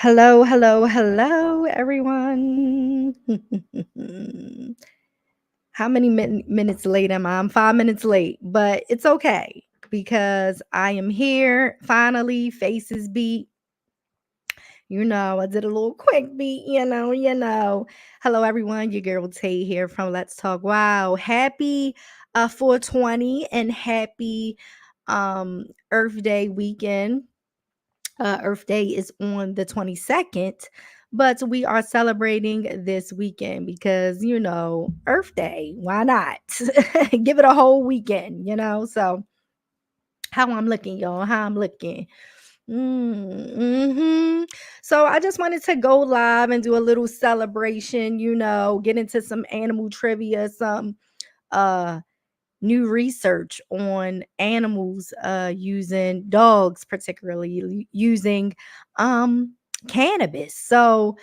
Hello, hello, hello, everyone. How many minutes late am I? I'm 5 minutes late, but it's okay because I am here finally. Faces beat. I did a little quick beat, Hello, everyone. Your girl Tay here from Let's Talk. Wow. Happy 420 and happy Earth Day weekend. Earth Day is on the 22nd, but we are celebrating this weekend because, Earth Day. Why not? Give it a whole weekend. So, how I'm looking, y'all, how I'm looking. Mm-hmm. So, I just wanted to go live and do a little celebration, get into some animal trivia, some uh new research on animals using dogs, particularly using um cannabis. So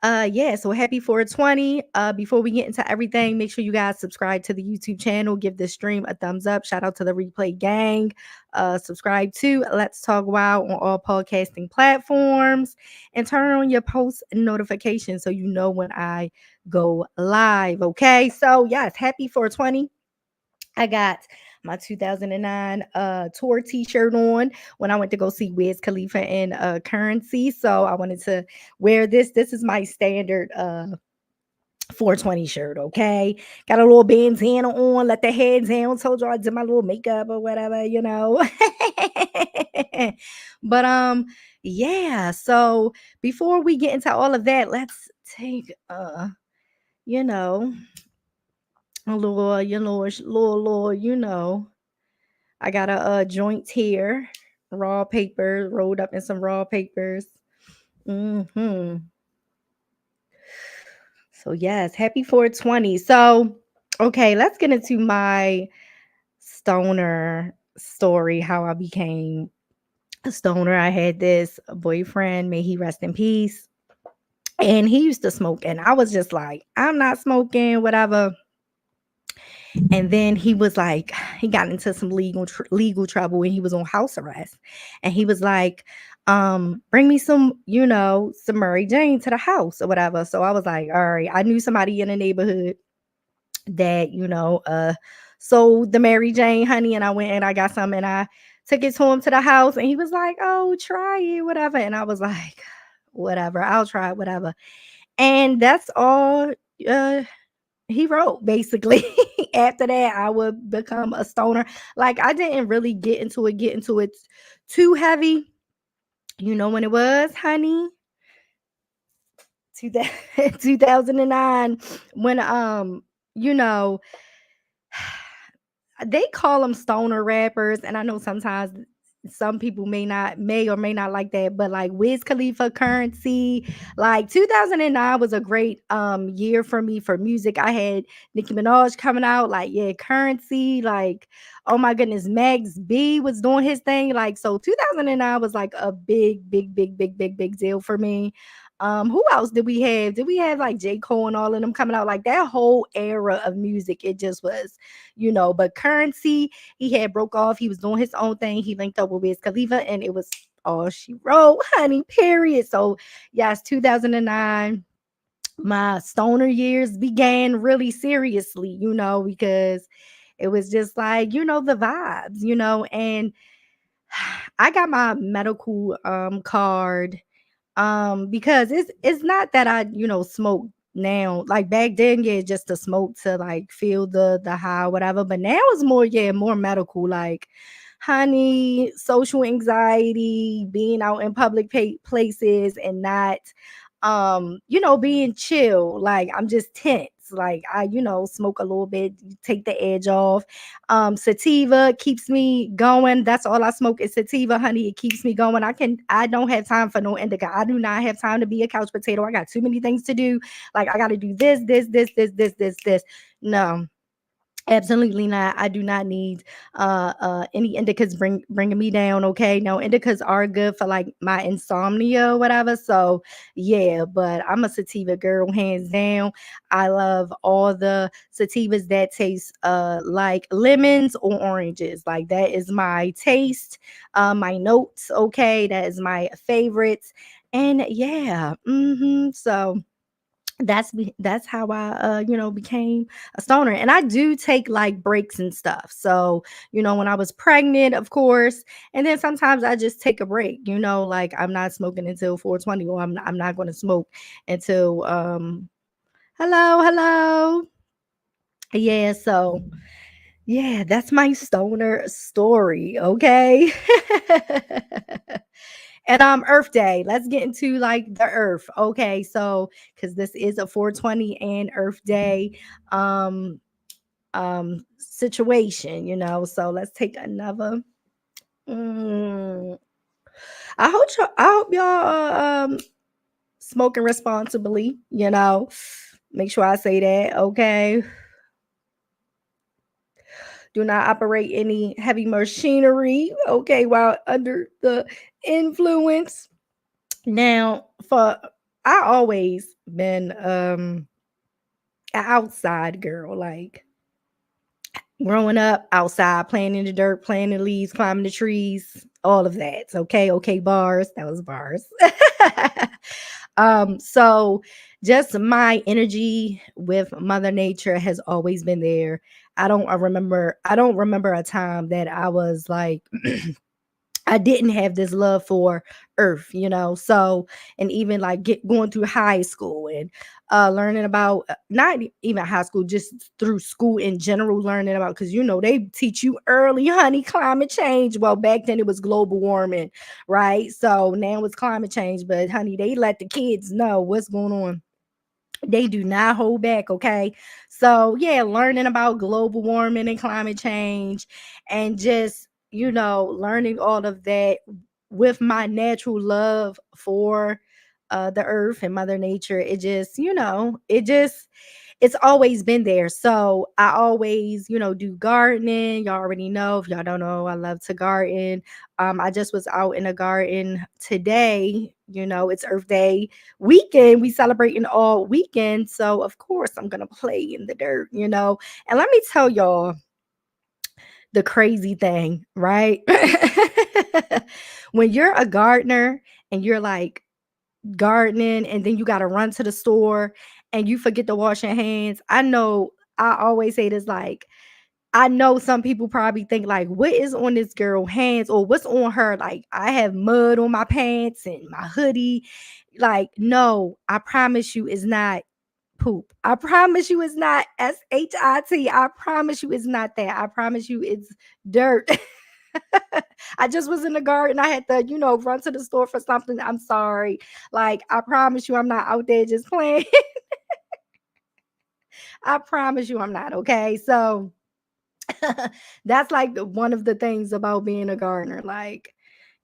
yeah, so happy 420. Before we get into everything, make sure you guys subscribe to the YouTube channel, give this stream a thumbs up. Shout out to the replay gang. Subscribe to Let's Talk Wow on all podcasting platforms and turn on your post notifications so you know when I go live. Okay, so yes, happy 420. I got my 2009 tour t-shirt on when I went to go see Wiz Khalifa in Currency. So I wanted to wear this. This is my standard 420 shirt, okay? Got a little bandana on, let the head down. Told you I did my little makeup or whatever. But yeah, so before we get into all of that, let's take you know, a little, I got a joint here, raw paper, rolled up in some raw papers. Hmm. So yes, happy 420. So, okay, let's get into my stoner story. How I became a stoner. I had this boyfriend, may he rest in peace, and he used to smoke, and I was just like, I'm not smoking, whatever. And then he was like, he got into some legal trouble when he was on house arrest, and he was like, bring me some Mary Jane to the house or whatever. So I was like, all right. I knew somebody in the neighborhood that sold the Mary Jane, honey, and I went and I got some and I took it to him to the house, and he was like, oh, try it, whatever. And I was like, whatever, I'll try it, whatever. And that's all. uh he wrote basically. After that I would become a stoner. Like, I didn't really get into it too heavy. You know when it was, honey? 2009, when you know they call them stoner rappers, and I know sometimes some people may or may not like that, but like Wiz Khalifa, Currency, like 2009 was a great year for me for music. I had Nicki Minaj coming out, like, yeah, Currency, like, oh my goodness, Max B was doing his thing. Like, so 2009 was like a big deal for me. Who else did we have? Did we have like J. Cole and all of them coming out? Like, that whole era of music, it just was, but Currency, he had broke off. He was doing his own thing. He linked up with Wiz Khalifa, and it was all she wrote, honey, period. So, yes, 2009, my stoner years began really seriously, because it was just like, the vibes. And I got my medical card, because it's not that I smoke now. Like, back then, yeah, just to smoke to like feel the high, whatever. But now it's more, yeah, more medical. Like, honey, social anxiety, being out in public places and not being chill. Like, I'm just tense. Like, I smoke a little bit, take the edge off. Sativa keeps me going. That's all I smoke is sativa, honey. It keeps me going. I don't have time for no indica. I do not have time to be a couch potato. I got too many things to do. Like, I got to do this. No, absolutely not. I do not need any indicas bringing me down. Okay, no, indicas are good for like my insomnia or whatever. So yeah, but I'm a sativa girl, hands down. I love all the sativas that taste like lemons or oranges. Like, that is my taste, my notes. Okay, that is my favorites. And yeah, so that's how I became a stoner. And I do take like breaks and stuff. So, when I was pregnant, of course, and then sometimes I just take a break, like I'm not smoking until 420, or I'm not going to smoke until hello. Yeah, so yeah, that's my stoner story, okay? And Earth Day. Let's get into like the Earth. Okay, so because this is a 420 and Earth Day situation, So let's take another. Mm, I hope y'all smoking responsibly, Make sure I say that, okay? Do not operate any heavy machinery, okay, while under the influence. Now, for I always been an outside girl, like growing up outside, playing in the dirt, playing in the leaves, climbing the trees, all of that. Okay, bars. That was bars. So just my energy with Mother Nature has always been there. I don't remember a time that I was like I didn't have this love for earth. So, and even like going through high school and learning about not even high school, just through school in general, learning about, because they teach you early, honey, climate change. Well, back then it was global warming, right? So now it's climate change, but honey, they let the kids know what's going on. They do not hold back, okay? So, yeah, learning about global warming and climate change, and just, learning all of that with my natural love for the earth and Mother Nature. It's always been there. So I always, do gardening. Y'all already know. If y'all don't know, I love to garden. I just was out in a garden today. It's Earth Day weekend. We celebrating all weekend. So of course I'm gonna play in the dirt. And let me tell y'all the crazy thing, right? When you're a gardener and you're like gardening and then you got to run to the store and you forget to wash your hands. I always say this, like, I know some people probably think like, what is on this girl hands, or what's on her? Like, I have mud on my pants and my hoodie. Like, no, I promise you it's not poop. I promise you it's not shit. I promise you it's not that. I promise you it's dirt. I just was in the garden. I had to, run to the store for something. I'm sorry. Like, I promise you I'm not out there just playing. I promise you I'm not, okay? So that's like one of the things about being a gardener. Like,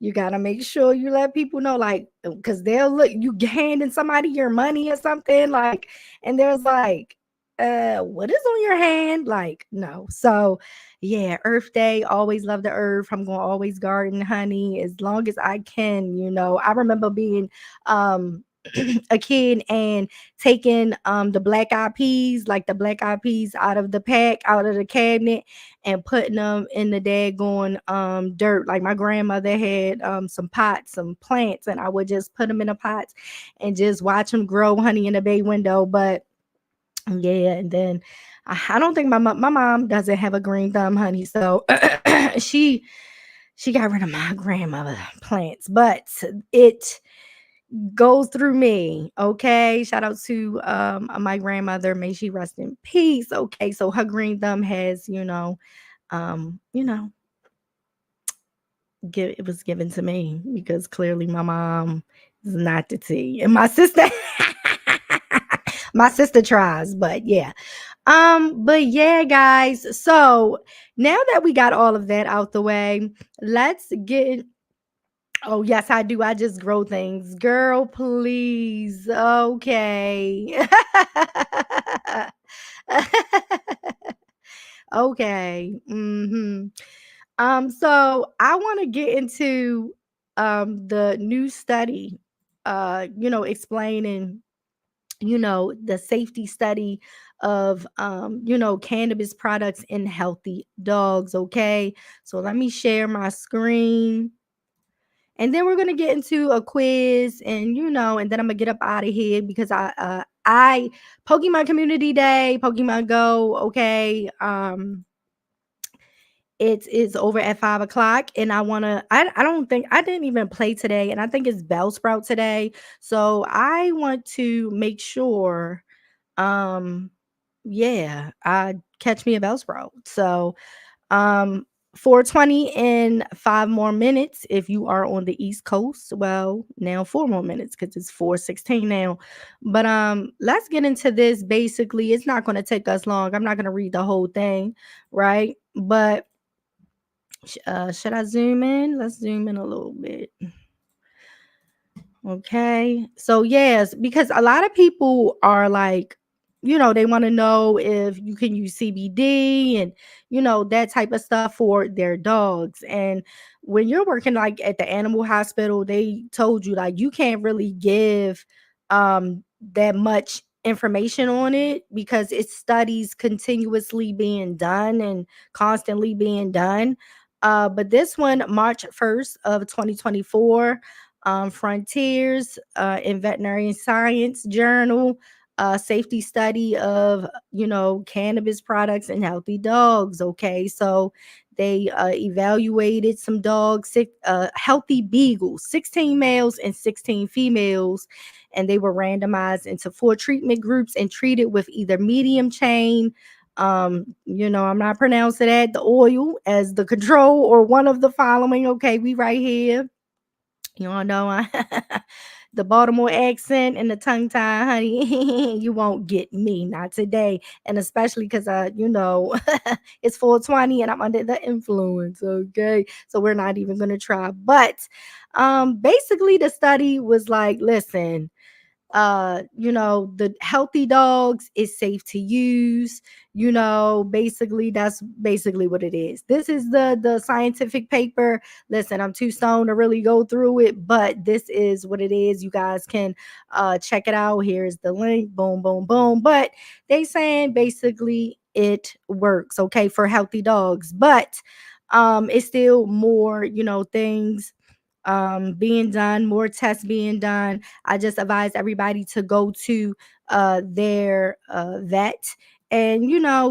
you gotta make sure you let people know, like, because they'll look you handing somebody your money or something, like, and there's like, what is on your hand? Like, no. So, yeah, Earth Day. Always love the earth. I'm gonna always garden, honey, as long as I can. I remember being a kid and taking the black eyed peas, like the black eyed peas out of the pack, out of the cabinet, and putting them in the daggone dirt. Like my grandmother had some pots, some plants, and I would just put them in the pots and just watch them grow, honey, in the bay window. But yeah, and then I don't think my mom doesn't have a green thumb, honey. So she she got rid of my grandmother plants, but it goes through me. Okay. Shout out to my grandmother. May she rest in peace. Okay. So her green thumb has, um, you know, it was given to me because clearly my mom is not the tea. And my sister my sister tries, but yeah. But yeah, guys. So now that we got all of that out the way, let's get. Oh, yes, I do. I just grow things. Girl, please. Okay. Okay. So I want to get into the new study, explaining, the safety study of cannabis products in healthy dogs. Okay. So let me share my screen and then we're gonna get into a quiz, and and then I'm gonna get up out of here because I Pokemon Community Day, Pokemon Go. Okay, it is over at 5 o'clock, and I don't think I didn't even play today, and I think it's Bellsprout today. So I want to make sure, um, yeah, I catch me a Bellsprout. So, um, 4:20 in 5 more minutes if you are on the East Coast. Well, now 4 more minutes because it's 4:16 now. But let's get into this. Basically, it's not going to take us long. I'm not going to read the whole thing, right? But should I zoom in? Let's zoom in a little bit. Okay. So yes, because a lot of people are like, they want to know if you can use CBD and that type of stuff for their dogs. And when you're working like at the animal hospital, they told you like you can't really give that much information on it because it's studies continuously being done and constantly being done. But this one, March 1st of 2024, Frontiers in Veterinary Science Journal, safety study of cannabis products and healthy dogs. Okay, so they evaluated some dogs, healthy beagles, 16 males and 16 females, and they were randomized into 4 treatment groups and treated with either medium chain. I'm not pronouncing that, the oil as the control or one of the following. Okay, we right here. You all know the Baltimore accent and the tongue tie, honey. You won't get me, not today. And especially because it's 4:20 and I'm under the influence. Okay. So we're not even gonna try. But basically the study was like, listen, the healthy dogs is safe to use. Basically that's basically what it is. This is the scientific paper. Listen, I'm too stoned to really go through it, but this is what it is. You guys can check it out. Here's the link. Boom, boom, boom. But they saying basically it works, okay, for healthy dogs, but it's still more things being done, more tests being done. I just advise everybody to go to their vet and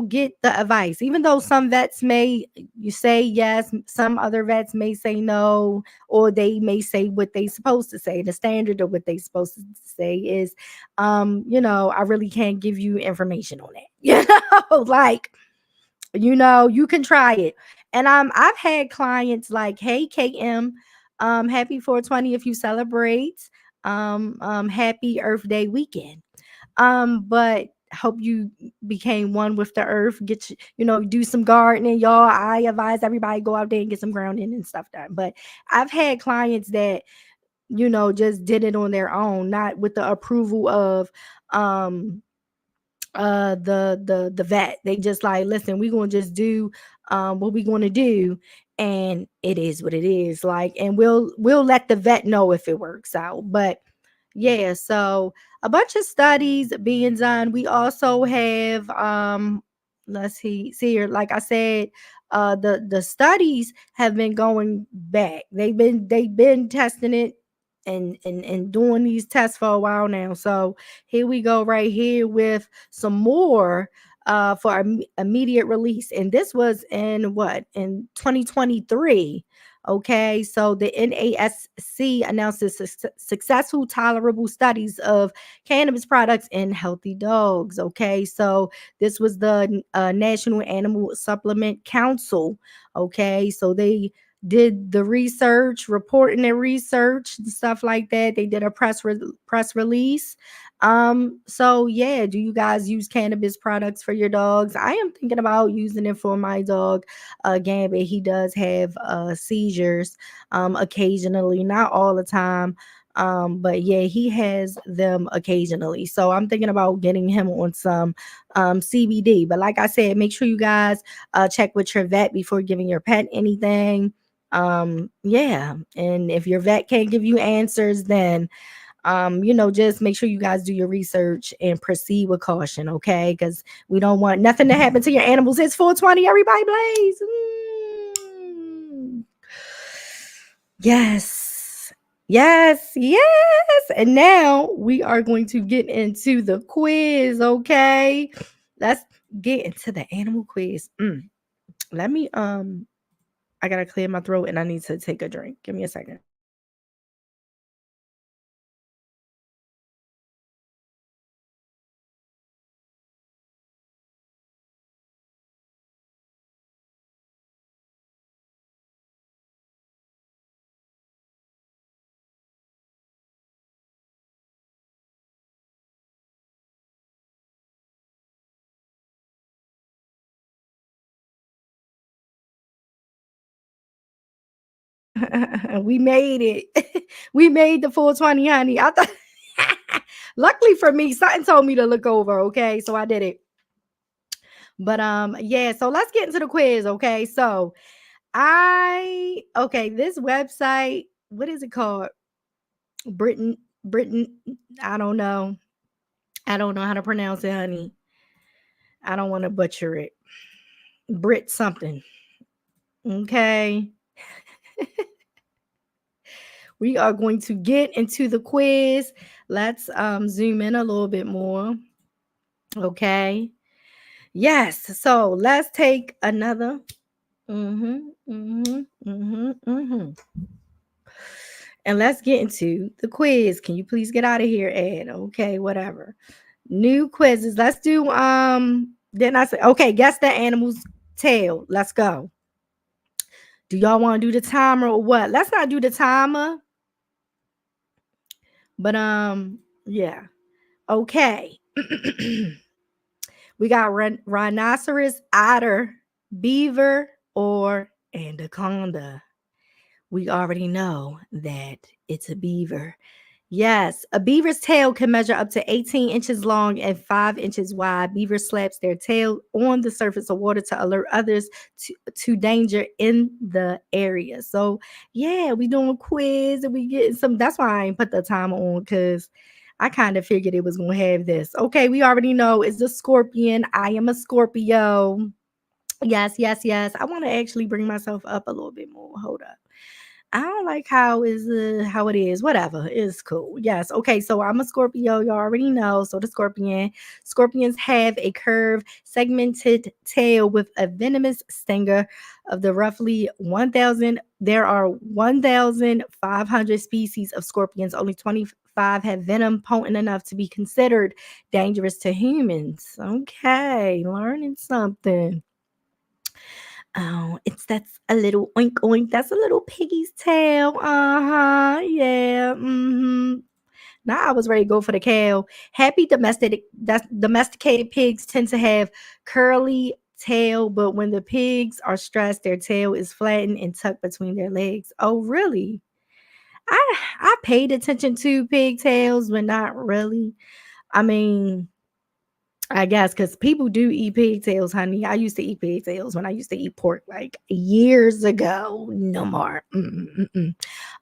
get the advice. Even though some vets may you say yes, some other vets may say no, or they may say what they supposed to say. The standard of what they supposed to say is I really can't give you information on that. Like you can try it. And I've had clients like, hey KM, happy 420 if you celebrate. Happy Earth Day weekend. But hope you became one with the earth. Get do some gardening, y'all. I advise everybody go out there and get some grounding and stuff done. But I've had clients that just did it on their own, not with the approval of the vet. They just like, listen, we're gonna just do what we're gonna do, and it is what it is. Like, and we'll let the vet know if it works out. But yeah, so a bunch of studies being done. We also have let's see here, like I said, the studies have been going back. They've been testing it and doing these tests for a while now. So here we go right here with some more for immediate release. And this was in what? In 2023. Okay, so the NASC announces successful tolerable studies of cannabis products in healthy dogs. Okay, so this was the National Animal Supplement Council. Okay, so they did the research, reporting their research, and stuff like that. They did a press release. So yeah, do you guys use cannabis products for your dogs? I am thinking about using it for my dog, Gambit. He does have seizures occasionally, not all the time. But yeah, he has them occasionally. So I'm thinking about getting him on some CBD. But like I said, make sure you guys check with your vet before giving your pet anything. Yeah, and if your vet can't give you answers, then just make sure you guys do your research and proceed with caution, okay? Because we don't want nothing to happen to your animals. It's 420, everybody blaze. Yes. Yes, yes. And now we are going to get into the quiz, okay? Let's get into the animal quiz. Let me I gotta clear my throat and I need to take a drink. Give me a second. We made it. We made the 420, honey. I thought luckily for me, something told me to look over, okay? So I did it. But yeah, so let's get into the quiz, okay? So this website, what is it called? Britain, I don't know. I don't know how to pronounce it, honey. I don't want to butcher it. Brit something. Okay. We are going to get into the quiz. Let's zoom in a little bit more. Okay. Yes. So let's take another. Mm-hmm. Mm-hmm. Mm-hmm. Mm-hmm. And let's get into the quiz. Can you please get out of here, Ed? Okay, whatever. New quizzes. Let's do didn't I say okay, guess the animal's tail. Let's go. Do y'all want to do the timer or what? Let's not do the timer, but yeah. Okay. We got rhinoceros, otter, beaver, or anaconda. We already know that it's a beaver. Yes, a beaver's tail can measure up to 18 inches long and 5 inches wide. Beaver slaps their tail on the surface of water to alert others to danger in the area. So, yeah, we doing a quiz and we getting some. That's why I ain't put the timer on because I kind of figured it was going to have this. Okay, we already know it's the scorpion. I am a Scorpio. Yes, yes, yes. I want to actually bring myself up a little bit more. Hold up. I don't like how it is. Whatever. It's cool. Yes. Okay. So I'm a Scorpio. You already know. So the Scorpions have a curved, segmented tail with a venomous stinger of the roughly 1,000. There are 1,500 species of scorpions. Only 25 have venom potent enough to be considered dangerous to humans. Okay. Learning something. Oh, that's a little oink oink. That's a little piggy's tail. Uh-huh. Yeah. Mm-hmm. Now I was ready to go for the cow. Happy domesticated pigs tend to have curly tail, but when the pigs are stressed, their tail is flattened and tucked between their legs. Oh, really? I paid attention to pigtails, but not really. I mean, I guess because people do eat pigtails, honey. I used to eat pigtails when I used to eat pork like years ago. No more. Mm-mm-mm.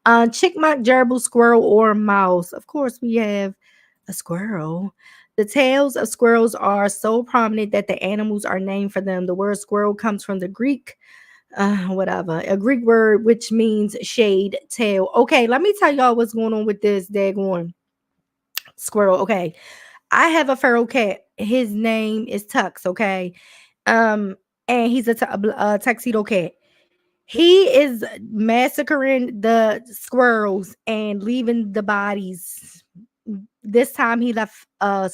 Chickmuck, gerbil, squirrel, or mouse. Of course, we have a squirrel. The tails of squirrels are so prominent that the animals are named for them. The word squirrel comes from the Greek, whatever, a Greek word which means shade tail. Okay, let me tell y'all what's going on with this daggone squirrel. Okay, I have a feral cat. His name is Tux, okay? Um, and he's a tuxedo cat. He is massacring the squirrels and leaving the bodies. This time he left a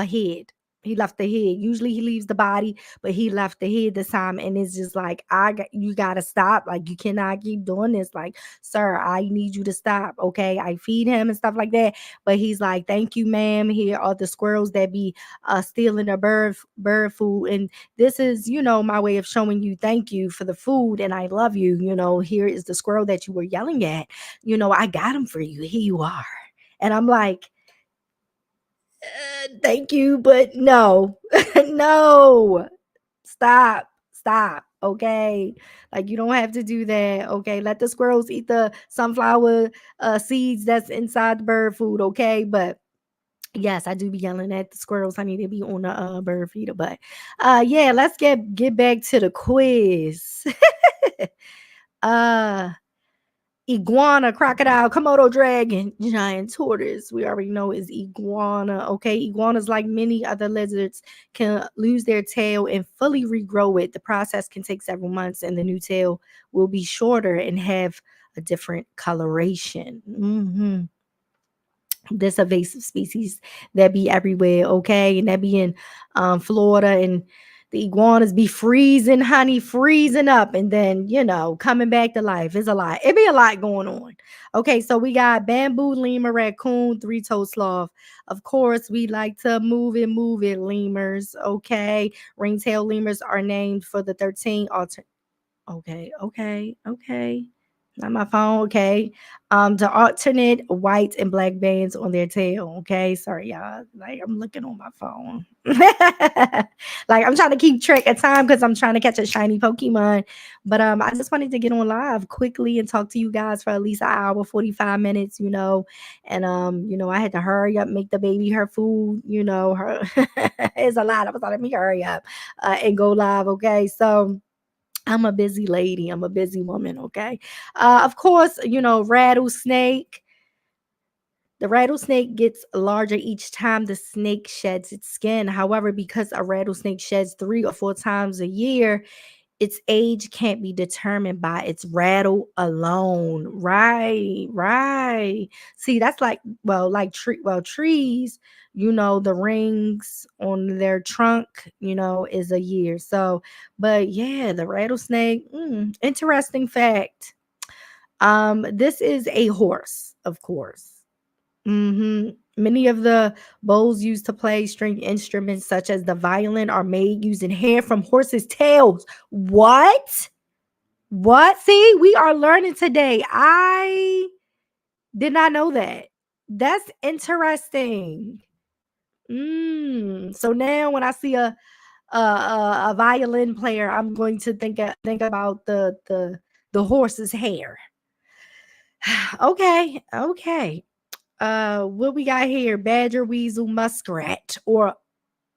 head. He left the head. Usually he leaves the body, but he left the head this time. And it's just like, you gotta stop. Like, you cannot keep doing this. Like, sir, I need you to stop. Okay. I feed him and stuff like that. But he's like, thank you, ma'am. Here are the squirrels that be stealing the bird food. And this is, my way of showing you thank you for the food and I love you. Here is the squirrel that you were yelling at. I got him for you. Here you are. And I'm like, thank you, but no, no, stop. Okay, like you don't have to do that. Okay, let the squirrels eat the sunflower seeds that's inside the bird food. Okay, but yes, I do be yelling at the squirrels. I need to be on the bird feeder, but yeah, let's get back to the quiz. uh iguana, crocodile, Komodo dragon, giant tortoise. We already know is iguana. Okay, iguanas, like many other lizards, can lose their tail and fully regrow it. The process can take several months, and the new tail will be shorter and have a different coloration. This invasive species that be everywhere, okay, and that be in Florida, and the iguanas be freezing, honey, freezing up, and then coming back to life. It's a lot. It be a lot going on. Okay, so we got bamboo, lemur, raccoon, three-toed sloth. Of course, we like to move it, lemurs. Okay, ringtail lemurs are named for the 13 okay. Not my phone, okay. The alternate white and black bands on their tail. Okay. Sorry, y'all. Like I'm looking on my phone. Like I'm trying to keep track of time because I'm trying to catch a shiny Pokemon. But I just wanted to get on live quickly and talk to you guys for at least an hour, 45 minutes, And I had to hurry up, make the baby her food, her it's a lot. I was like, let me hurry up and go live. Okay. So I'm a busy lady. I'm a busy woman. Okay. Of course, rattlesnake. The rattlesnake gets larger each time the snake sheds its skin. However, because a rattlesnake sheds 3 or 4 times a year, its age can't be determined by its rattle alone. Right, right. See, that's like, trees, the rings on their trunk, is a year. So, but yeah, the rattlesnake, interesting fact. This is a horse, of course. Many of the bowls used to play string instruments, such as the violin, are made using hair from horses' tails. What? What? See, we are learning today. I did not know that. That's interesting. So now when I see a violin player, I'm going to think about the horse's hair. Okay, okay. What we got here? Badger, weasel, muskrat, or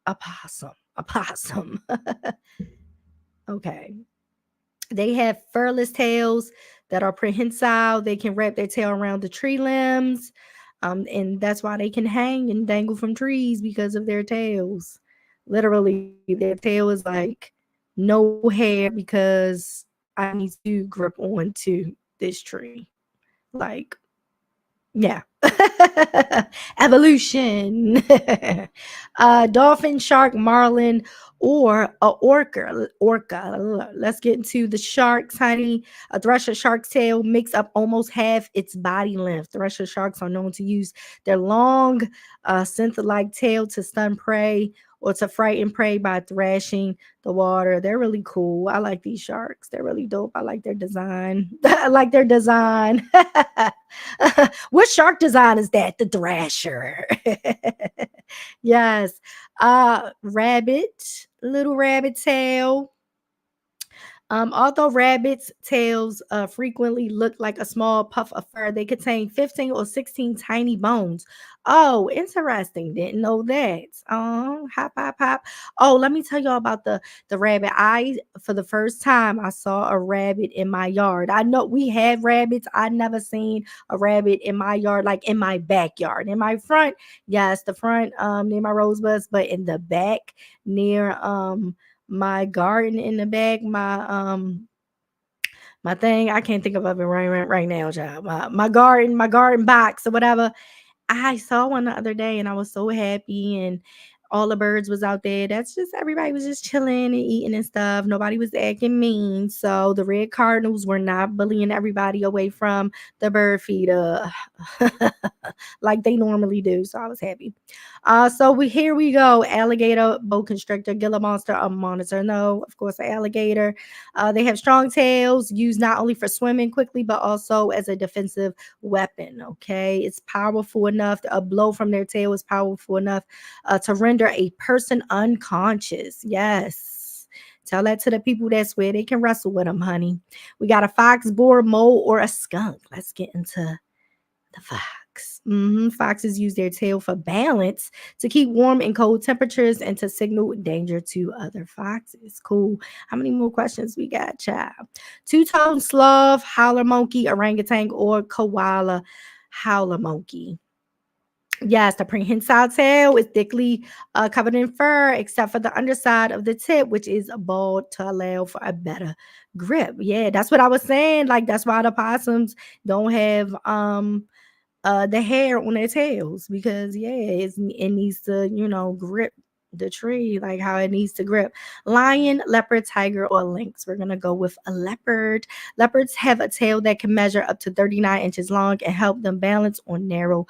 a possum. A possum. Okay. They have furless tails that are prehensile. They can wrap their tail around the tree limbs. And that's why they can hang and dangle from trees because of their tails. Literally, their tail is like no hair because I need to grip onto this tree. Like, yeah. Evolution. Dolphin, shark, marlin, or a orca. Let's get into the sharks, honey. A thresher shark's tail makes up almost half its body length. Thresher sharks are known to use their long, scent-like tail to stun prey or to frighten prey by thrashing the water. They're really cool. I like these sharks. They're really dope. I like their design. I like their design. What shark design is that? The thrasher. Yes. Rabbit, little rabbit tail. Although rabbits' tails frequently look like a small puff of fur, they contain 15 or 16 tiny bones. Oh, interesting. Didn't know that. Oh, hop, hop, hop. Oh, let me tell y'all about the rabbit. For the first time, I saw a rabbit in my yard. I know we had rabbits. I never seen a rabbit in my yard, like in my backyard. In my front, yes, the front, near my rosebuds, but in the back near my garden in the back, my thing, I can't think of it right now, child. My garden box or whatever. I saw one the other day and I was so happy, and all the birds was out there. That's just everybody was just chilling and eating and stuff. Nobody was acting mean. So the red cardinals were not bullying everybody away from the bird feeder like they normally do. So I was happy. So here we go. Alligator, boa constrictor, Gila monster, a monitor. No, of course, an alligator. They have strong tails, used not only for swimming quickly, but also as a defensive weapon. Okay, it's powerful enough. A blow from their tail is powerful enough to render a person unconscious. Yes. Tell that to the people that swear they can wrestle with them, honey. We got a fox, boar, mole, or a skunk. Let's get into the fox. fox. Foxes use their tail for balance to keep warm in cold temperatures and to signal danger to other foxes. Cool. How many more questions we got, child? Two-tone sloth, howler monkey, orangutan, or koala howler monkey. Yes, the prehensile tail is thickly covered in fur, except for the underside of the tip, which is bald to allow for a better grip. Yeah, that's what I was saying. Like that's why the possums don't have the hair on their tails because yeah, it needs to grip the tree like how it needs to grip. Lion, leopard, tiger, or lynx. We're gonna go with a leopard. Leopards have a tail that can measure up to 39 inches long and help them balance on narrow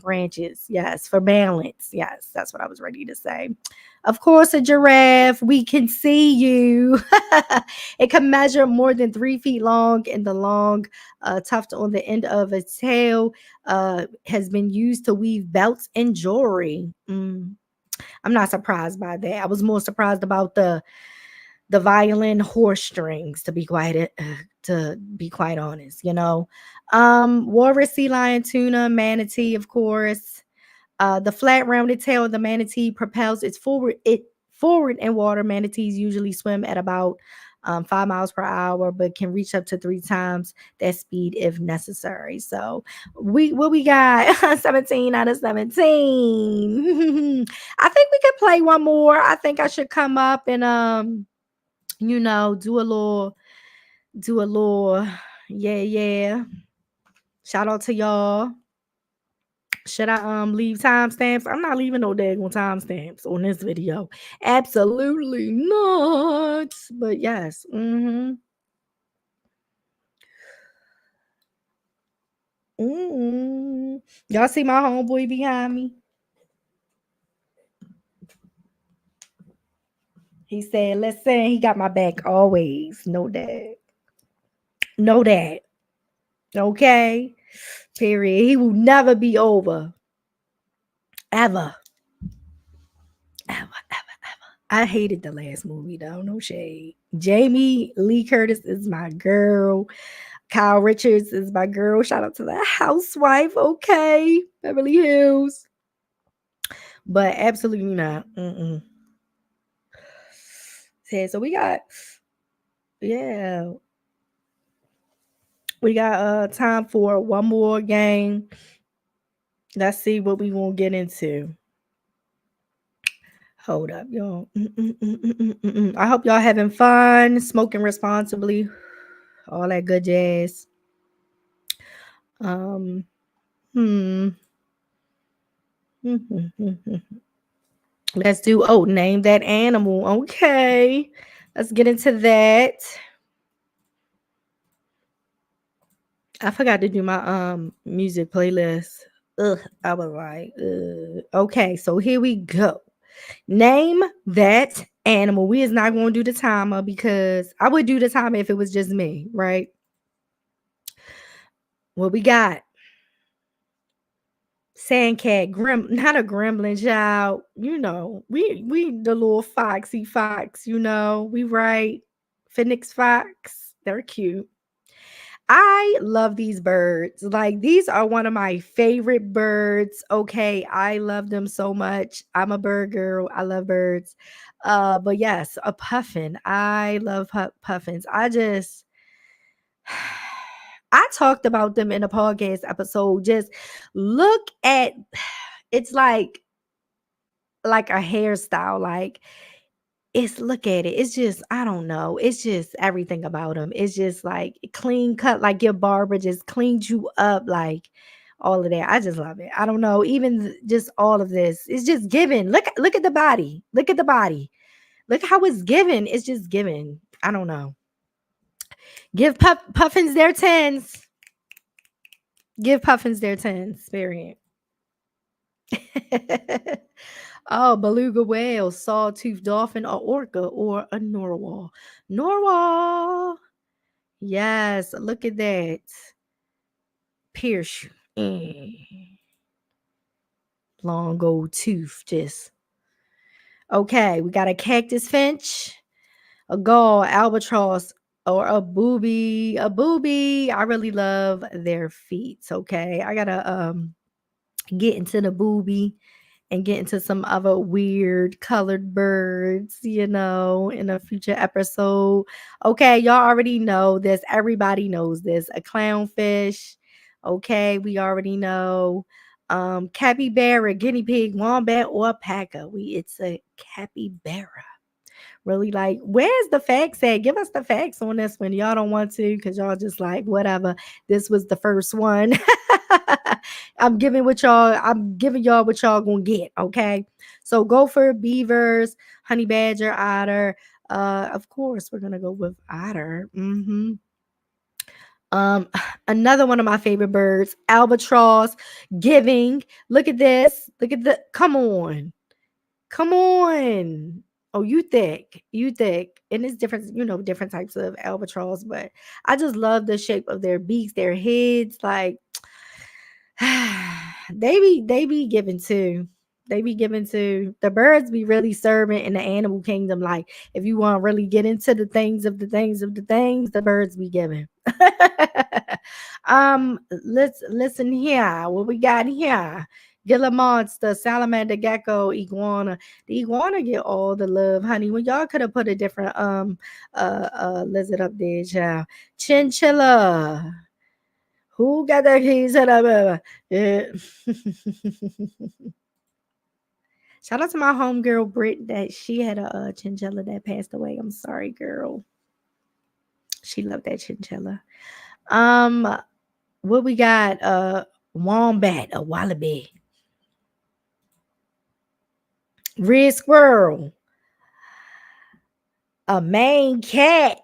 branches. Yes, for balance. Yes, that's what I was ready to say. Of course, a giraffe. We can see you. It can measure more than 3 feet long, and the long tuft on the end of its tail has been used to weave belts and jewelry. I'm not surprised by that. I was more surprised about the violin horse strings, to be quite honest. Walrus, sea lion, tuna, manatee, of course. The flat rounded tail of the manatee propels it forward in water. Manatees usually swim at about 5 miles per hour, but can reach up to 3 times that speed if necessary. So we got 17 out of 17. I think we could play one more. I think I should come up and do a little yeah. Shout out to y'all. Should I leave timestamps? I'm not leaving no daggone timestamps on this video. Absolutely not. But yes. Y'all see my homeboy behind me? He said, listen, he got my back always. Know that. Know that. Okay. Period. He will never be over. Ever. Ever. I hated the last movie though. No shade. Jamie Lee Curtis is my girl. Kyle Richards is my girl. Shout out to the housewife. Okay. Beverly Hills. But absolutely not. So we got, yeah. We got time for one more game. Let's see what we gonna get into. Hold up, y'all. I hope y'all having fun, smoking responsibly, all that good jazz. Let's do name that animal. Okay. Let's get into that. I forgot to do my music playlist. I was like, okay, so here we go. Name that animal. We is not going to do the timer because I would do the timer if it was just me, right? What we got? Sandcat, not a gremlin, child. We the little foxy fox. We right. Phoenix fox. They're cute. I love these birds. Like these are one of my favorite birds. Okay, I love them so much. I'm a bird girl. I love birds. But yes, a puffin. I love puffins. I talked about them in a podcast episode. Just look at it's like a hairstyle. Like look at it. It's just, I don't know. It's just everything about them. It's just like clean cut, like your barber just cleaned you up, like all of that. I just love it. I don't know. Even just all of this. It's just given. Look at the body. Look at the body. Look how it's given. It's just given. I don't know. Give puffins their tens. Give puffins their tens. Period. Oh, beluga whale, sawtooth dolphin, or orca, or a narwhal. Narwhal. Yes, look at that. Pierce. Long old tooth, just. Okay, we got a cactus finch, a gull, albatross, or a booby. A booby, I really love their feet. Okay, I gotta get into the booby and get into some other weird colored birds, in a future episode. Okay, y'all already know this. Everybody knows this. A clownfish. Okay, we already know. Capybara, guinea pig, wombat, or alpaca. It's a capybara. Really, like, where's the facts at? Give us the facts on this one. Y'all don't want to because y'all just like whatever. This was the first one. I'm giving y'all what y'all gonna get. Okay. So gopher, beavers, honey badger, otter. Of course, we're gonna go with otter. Um, another one of my favorite birds, albatross, giving. Look at this. Look at the come on. Come on. Oh, you thick. You thick. And it's different, different types of albatross, but I just love the shape of their beaks, their heads. Like they be giving too. They be giving to the birds be really serving in the animal kingdom. Like if you want to really get into the things, the birds be giving. Let's listen here. What we got here? Gila monster, salamander, gecko, iguana. The iguana get all the love, honey. When y'all could have put a different lizard up there, child. Chinchilla. Who got the keys to the yeah. Shout out to my homegirl Britt that she had a chinchilla that passed away. I'm sorry, girl. She loved that chinchilla. Um, what we got? Wombat, a wallaby, red squirrel, a Maine cat.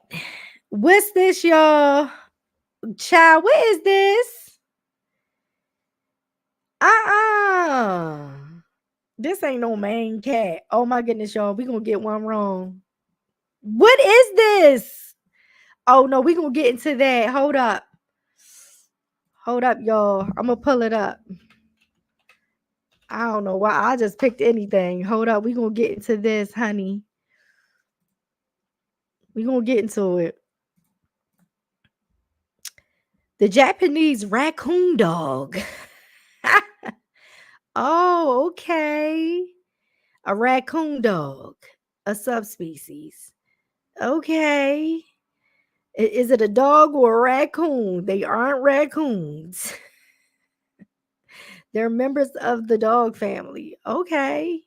What's this, y'all? Child, what is this? Uh-uh. This ain't no Maine cat. Oh my goodness, y'all. We gonna get one wrong. What is this? Oh no, we gonna get into that. Hold up. Hold up, y'all. I'm gonna pull it up. I don't know why I just picked anything. Hold up. We gonna get into this, honey. We gonna get into it. The Japanese raccoon dog. Oh, okay. A raccoon dog, a subspecies. Okay. Is it a dog or a raccoon? They aren't raccoons. They're members of the dog family. Okay.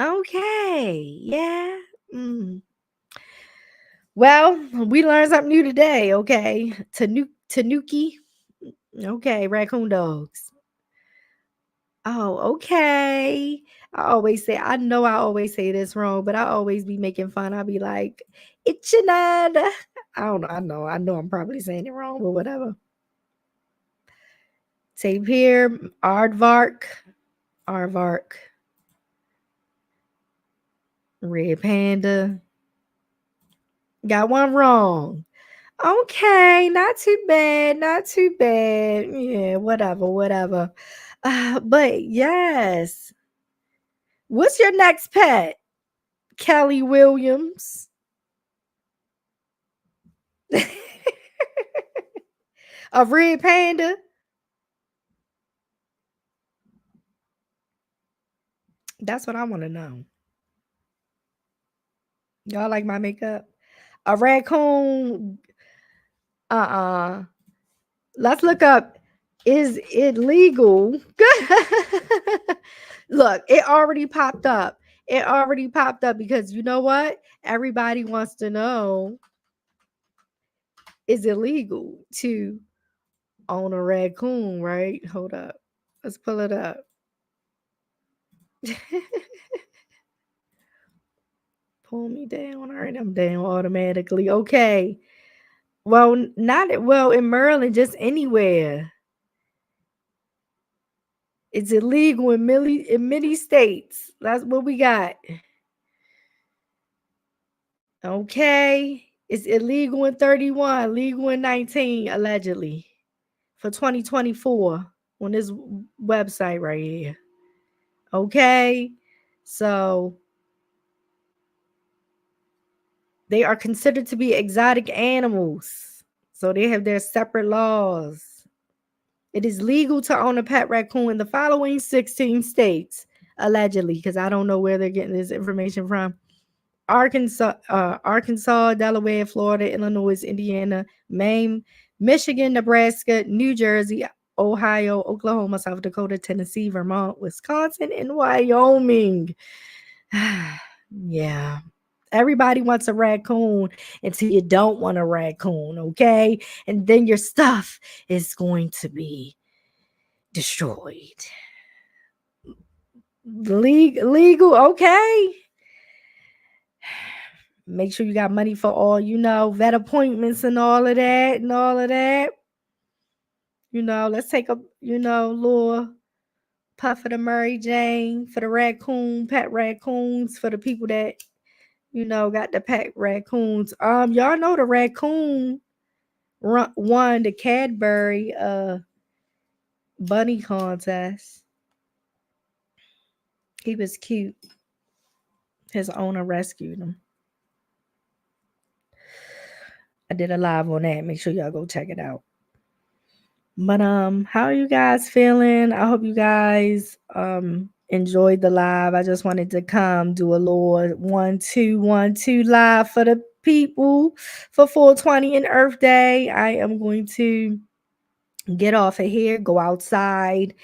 Okay. Yeah. Mm. Well, we learned something new today. Okay. Tanuki. Okay. Raccoon dogs. Oh, okay. I know I always say this wrong, but I always be making fun. I'll be like, Ichinada. I don't know. I know I'm probably saying it wrong, but whatever. Tape here, aardvark, aardvark, red panda. Got one wrong. Okay, not too bad, not too bad. Yeah, whatever, whatever. But yes. What's your next pet? Kelly Williams. A red panda? That's what I want to know. Y'all like my makeup? A raccoon? Uh-uh. Let's look up. Is it legal? Look, it already popped up. It already popped up because you know what? Everybody wants to know, is it legal to own a raccoon, right? Hold up. Let's pull it up. Pull me down. All right, I'm down automatically. Okay. Well, in Maryland, just anywhere. It's illegal in many states. That's what we got. Okay. It's illegal in 31, legal in 19, allegedly. For 2024 on this website right here. Okay. So They are considered to be exotic animals. So they have their separate laws. It is legal to own a pet raccoon in the following 16 states, allegedly, because I don't know where they're getting this information from. Arkansas, Delaware, Florida, Illinois, Indiana, Maine, Michigan, Nebraska, New Jersey, Ohio, Oklahoma, South Dakota, Tennessee, Vermont, Wisconsin, and Wyoming. Yeah. Everybody wants a raccoon until you don't want a raccoon, okay? And then your stuff is going to be destroyed. Legal, okay. Make sure you got money for all, vet appointments and all of that and all of that. Let's take a, little puff of the Mary Jane for the raccoon, pet raccoons, for the people that, got the pet raccoons. Y'all know the raccoon won the Cadbury bunny contest. He was cute. His owner rescued him. I did a live on that. Make sure y'all go check it out. But how are you guys feeling? I hope you guys enjoyed the live. I just wanted to come do a little 1-2-1-2 live for the people for 420 and Earth Day. I am going to get off of here, go outside,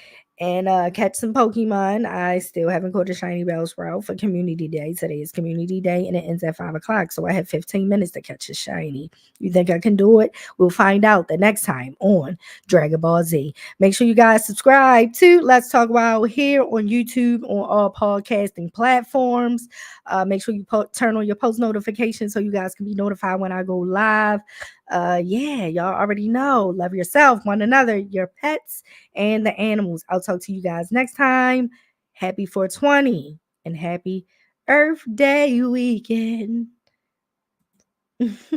and catch some Pokemon. I still haven't caught a shiny Bellsprout for Community Day. Today is Community Day, and it ends at 5 o'clock, so I have 15 minutes to catch a shiny. You think I can do it? We'll find out the next time on Dragon Ball Z. Make sure you guys subscribe to Let's Talk About here on YouTube, on all podcasting platforms. Make sure you turn on your post notifications so you guys can be notified when I go live. Yeah, y'all already know. Love yourself, one another, your pets, and the animals. I'll talk to you guys next time. Happy 420 and happy Earth Day weekend.